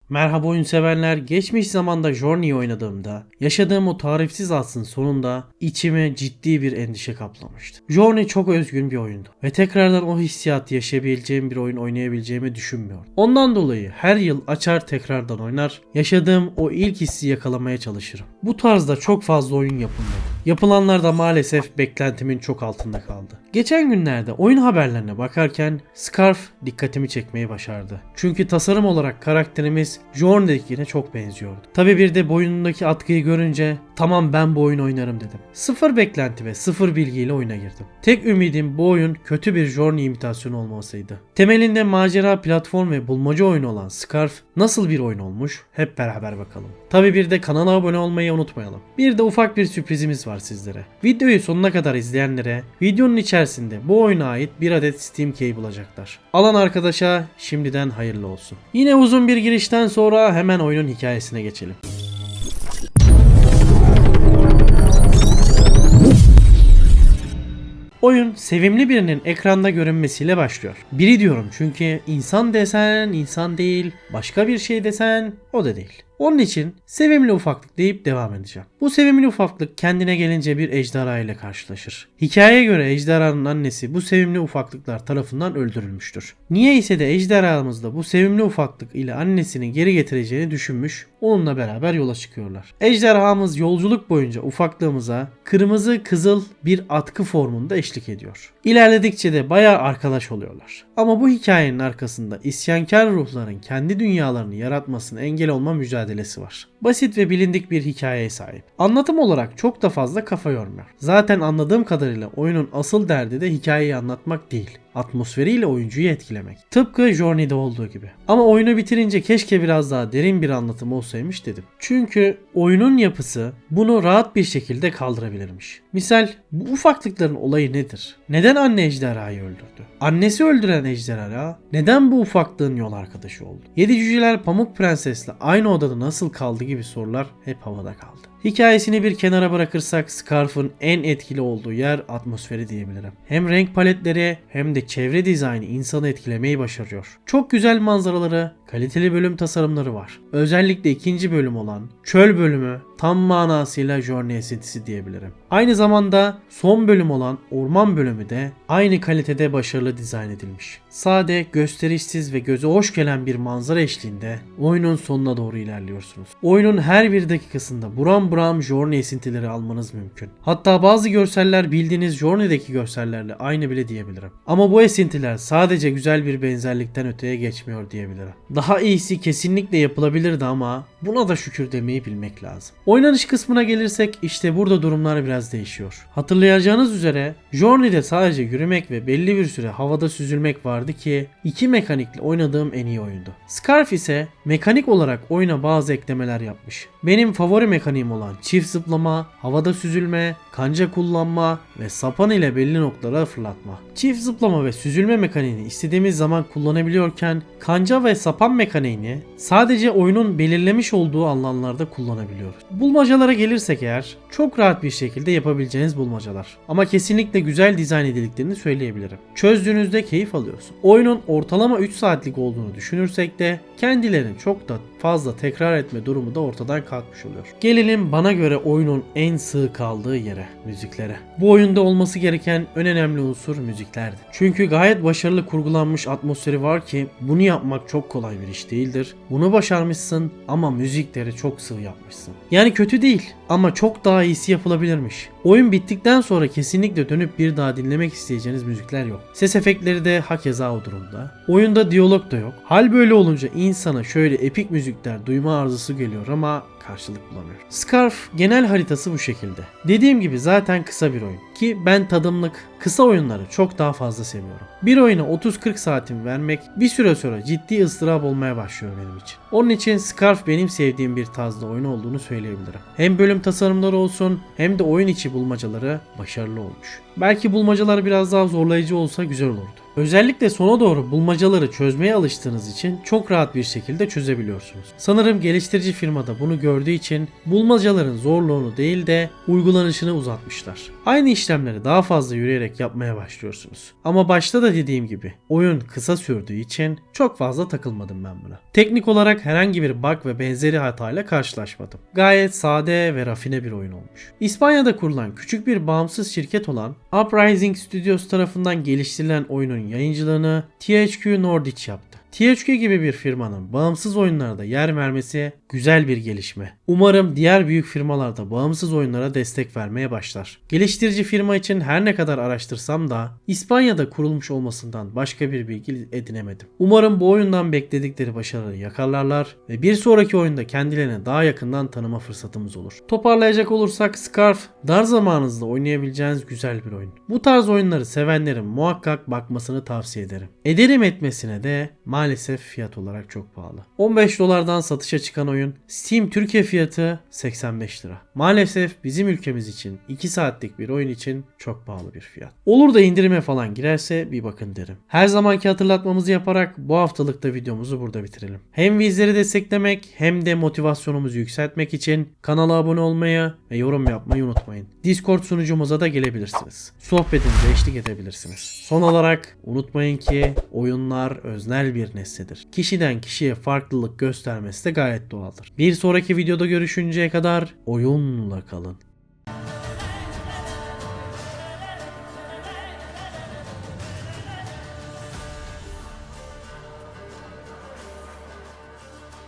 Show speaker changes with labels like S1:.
S1: Merhaba oyun severler. Geçmiş zamanda Journey'i oynadığımda yaşadığım o tarifsiz aslın sonunda içime ciddi bir endişe kaplamıştı. Journey çok özgün bir oyundu ve tekrardan o hissiyatı yaşayabileceğim bir oyun oynayabileceğimi düşünmüyordum. Ondan dolayı her yıl açar tekrardan oynar, yaşadığım o ilk hissi yakalamaya çalışırım. Bu tarzda çok fazla oyun yapılmadı. Yapılanlar da maalesef beklentimin çok altında kaldı. Geçen günlerde oyun haberlerine bakarken Scarf dikkatimi çekmeyi başardı. Çünkü tasarım olarak karakterimiz Journey'dekine çok benziyordu. Tabi bir de boynundaki atkıyı görünce tamam ben bu oyunu oynarım dedim. Sıfır beklenti ve sıfır bilgiyle oyuna girdim. Tek ümidim bu oyun kötü bir Journey imitasyonu olmasıydı. Temelinde macera, platform ve bulmaca oyunu olan Scarf nasıl bir oyun olmuş hep beraber bakalım. Tabi bir de kanala abone olmayı unutmayalım. Bir de ufak bir sürprizimiz var sizlere. Videoyu sonuna kadar izleyenlere videonun içerisinde bu oyuna ait bir adet Steam Key bulacaklar. Alan arkadaşa şimdiden hayırlı olsun. Yine uzun bir girişten sonra hemen oyunun hikayesine geçelim. Oyun sevimli birinin ekranda görünmesiyle başlıyor. Biri diyorum çünkü insan desen insan değil, başka bir şey desen o da değil. Onun için sevimli ufaklık deyip devam edeceğim. Bu sevimli ufaklık kendine gelince bir ejderha ile karşılaşır. Hikayeye göre ejderhanın annesi bu sevimli ufaklıklar tarafından öldürülmüştür. Niye ise de ejderhamız da bu sevimli ufaklık ile annesini geri getireceğini düşünmüş, onunla beraber yola çıkıyorlar. Ejderhamız yolculuk boyunca ufaklığımıza kırmızı kızıl bir atkı formunda eşlik ediyor. İlerledikçe de bayağı arkadaş oluyorlar. Ama bu hikayenin arkasında isyankar ruhların kendi dünyalarını yaratmasına engel olma mücadelesi var. Basit ve bilindik bir hikayeye sahip. Anlatım olarak çok da fazla kafa yormuyor. Zaten anladığım kadarıyla oyunun asıl derdi de hikayeyi anlatmak değil, atmosferiyle oyuncuyu etkilemek. Tıpkı Journey'de olduğu gibi. Ama oyunu bitirince keşke biraz daha derin bir anlatım olsaymış dedim. Çünkü oyunun yapısı bunu rahat bir şekilde kaldırabilirmiş. Misal bu ufaklıkların olayı nedir? Neden anne ejderhayı öldürdü? Annesi öldüren ejderha neden bu ufaklığın yol arkadaşı oldu? Yedi cüceler Pamuk Prenses'le aynı odada nasıl kaldı gibi sorular hep havada kaldı. Hikayesini bir kenara bırakırsak Scarf'ın en etkili olduğu yer atmosferi diyebilirim. Hem renk paletleri hem de çevre dizaynı insanı etkilemeyi başarıyor. Çok güzel manzaraları, kaliteli bölüm tasarımları var. Özellikle ikinci bölüm olan çöl bölümü tam manasıyla Journey esintisi diyebilirim. Aynı zamanda son bölüm olan orman bölümü de aynı kalitede başarılı dizayn edilmiş. Sade, gösterişsiz ve göze hoş gelen bir manzara eşliğinde oyunun sonuna doğru ilerliyorsunuz. Oyunun her bir dakikasında buram buram Journey esintileri almanız mümkün. Hatta bazı görseller bildiğiniz Journey'deki görsellerle aynı bile diyebilirim. Ama bu esintiler sadece güzel bir benzerlikten öteye geçmiyor diyebilirim. Daha iyisi kesinlikle yapılabilirdi ama buna da şükür demeyi bilmek lazım. Oynanış kısmına gelirsek işte burada durumlar biraz değişiyor. Hatırlayacağınız üzere Journey'de sadece yürümek ve belli bir süre havada süzülmek vardı ki iki mekanikle oynadığım en iyi oyundu. Scarf ise mekanik olarak oyuna bazı eklemeler yapmış. Benim favori mekaniğim olan çift zıplama, havada süzülme, kanca kullanma ve sapan ile belli noktalara fırlatma. Çift zıplama ve süzülme mekaniğini istediğimiz zaman kullanabiliyorken kanca ve sapan mekaniğini sadece oyunun belirlemiş olduğu alanlarda kullanabiliyoruz. Bulmacalara gelirsek eğer çok rahat bir şekilde yapabileceğiniz bulmacalar. Ama kesinlikle güzel dizayn edildiklerini söyleyebilirim. Çözdüğünüzde keyif alıyorsun. Oyunun ortalama 3 saatlik olduğunu düşünürsek de kendilerini çok da fazla tekrar etme durumu da ortadan kalkmış oluyor. Gelelim bana göre oyunun en sığ kaldığı yere, müziklere. Bu oyunda olması gereken en önemli unsur müziklerdi. Çünkü gayet başarılı kurgulanmış atmosferi var ki bunu yapmak çok kolay bir iş değildir. Bunu başarmışsın ama müzikleri çok sığ yapmışsın. Yani kötü değil ama çok daha iyisi yapılabilirmiş. Oyun bittikten sonra kesinlikle dönüp bir daha dinlemek isteyeceğiniz müzikler yok. Ses efektleri de hakeza o durumda. Oyunda diyalog da yok. Hal böyle olunca insana şöyle epik müzikler duyma arzusu geliyor ama karşılık bulamıyor. Scarf genel haritası bu şekilde. Dediğim gibi zaten kısa bir oyun ki ben tadımlık kısa oyunları çok daha fazla seviyorum. Bir oyuna 30-40 saatimi vermek bir süre sonra ciddi ıstırap olmaya başlıyor benim için. Onun için Scarf benim sevdiğim bir tarzda oyun olduğunu söyleyebilirim. Hem bölüm tasarımları olsun hem de oyun içi bulmacaları başarılı olmuş. Belki bulmacalar biraz daha zorlayıcı olsa güzel olurdu. Özellikle sona doğru bulmacaları çözmeye alıştığınız için çok rahat bir şekilde çözebiliyorsunuz. Sanırım geliştirici firmada bunu gördüğü için bulmacaların zorluğunu değil de uygulanışını uzatmışlar. Aynı işlemleri daha fazla yürüyerek yapmaya başlıyorsunuz. Ama başta da dediğim gibi oyun kısa sürdüğü için çok fazla takılmadım ben buna. Teknik olarak herhangi bir bug ve benzeri hatayla karşılaşmadım. Gayet sade ve rafine bir oyun olmuş. İspanya'da kurulan küçük bir bağımsız şirket olan Uprising Studios tarafından geliştirilen oyunun yayıncılığını THQ Nordic yaptı. THQ gibi bir firmanın bağımsız oyunlarda yer vermesi güzel bir gelişme. Umarım diğer büyük firmalar da bağımsız oyunlara destek vermeye başlar. Geliştirici firma için her ne kadar araştırsam da İspanya'da kurulmuş olmasından başka bir bilgi edinemedim. Umarım bu oyundan bekledikleri başarıyı yakalarlar ve bir sonraki oyunda kendilerini daha yakından tanıma fırsatımız olur. Toparlayacak olursak Scarf dar zamanınızda oynayabileceğiniz güzel bir oyun. Bu tarz oyunları sevenlerin muhakkak bakmasını tavsiye ederim. Ederim etmesine de maalesef fiyat olarak çok pahalı. 15 dolardan satışa çıkan oyun Steam Türkiye fiyatı 85 lira. Maalesef bizim ülkemiz için 2 saatlik bir oyun için çok pahalı bir fiyat. Olur da indirime falan girerse bir bakın derim. Her zamanki hatırlatmamızı yaparak bu haftalıkta videomuzu burada bitirelim. Hem bizleri desteklemek hem de motivasyonumuzu yükseltmek için kanala abone olmayı ve yorum yapmayı unutmayın. Discord sunucumuza da gelebilirsiniz. Sohbetimize eşlik edebilirsiniz. Son olarak unutmayın ki oyunlar öznel bir nesnedir. Kişiden kişiye farklılık göstermesi de gayet doğaldır. Bir sonraki videoda görüşünceye kadar oyunla kalın.